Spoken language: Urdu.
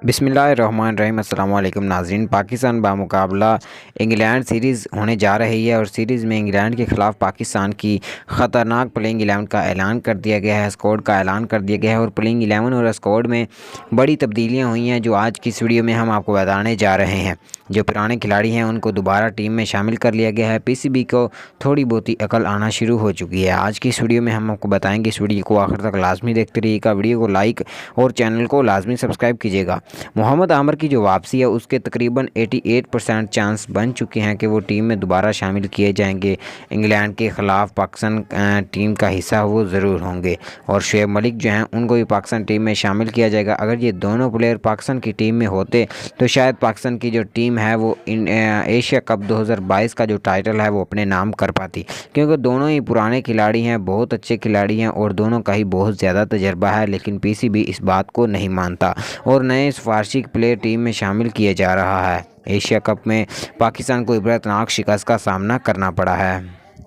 بسم اللہ الرحمن الرحیم۔ السلام علیکم ناظرین۔ پاکستان بمقابلہ انگلینڈ سیریز ہونے جا رہی ہے اور سیریز میں انگلینڈ کے خلاف پاکستان کی خطرناک پلینگ 11 کا اعلان کر دیا گیا ہے، اسکواڈ کا اعلان کر دیا گیا ہے اور پلینگ 11 اور اسکواڈ میں بڑی تبدیلیاں ہوئی ہیں جو آج کی اس ویڈیو میں ہم آپ کو بتانے جا رہے ہیں۔ جو پرانے کھلاڑی ہیں ان کو دوبارہ ٹیم میں شامل کر لیا گیا ہے۔ پی سی بی کو تھوڑی بہت عقل آنا شروع ہو چکی ہے۔ آج کی اس ویڈیو میں ہم آپ کو بتائیں گے، اس ویڈیو کو آخر تک لازمی دیکھتے رہیے گا، ویڈیو کو لائک اور چینل کو لازمی سبسکرائب کیجیے گا۔ محمد عامر کی جو واپسی ہے اس کے تقریباً 88% چانس بن چکے ہیں کہ وہ ٹیم میں دوبارہ شامل کیے جائیں گے۔ انگلینڈ کے خلاف پاکستان ٹیم کا حصہ وہ ضرور ہوں گے اور شعیب ملک جو ہیں ان کو بھی پاکستان ٹیم میں شامل کیا جائے گا۔ اگر یہ دونوں پلیئر پاکستان کی ٹیم میں ہوتے تو شاید پاکستان کی جو ٹیم ہے وہ ایشیا کپ 2022 کا جو ٹائٹل ہے وہ اپنے نام کر پاتی، کیونکہ دونوں ہی پرانے کھلاڑی ہیں، بہت اچھے کھلاڑی ہیں اور دونوں کا ہی بہت زیادہ تجربہ ہے، لیکن پی سی بی اس بات کو نہیں مانتا اور نئے سفارشی پلیئر ٹیم میں شامل کیا جا رہا ہے۔ ایشیا کپ میں پاکستان کو عبرتناک شکست کا سامنا کرنا پڑا ہے۔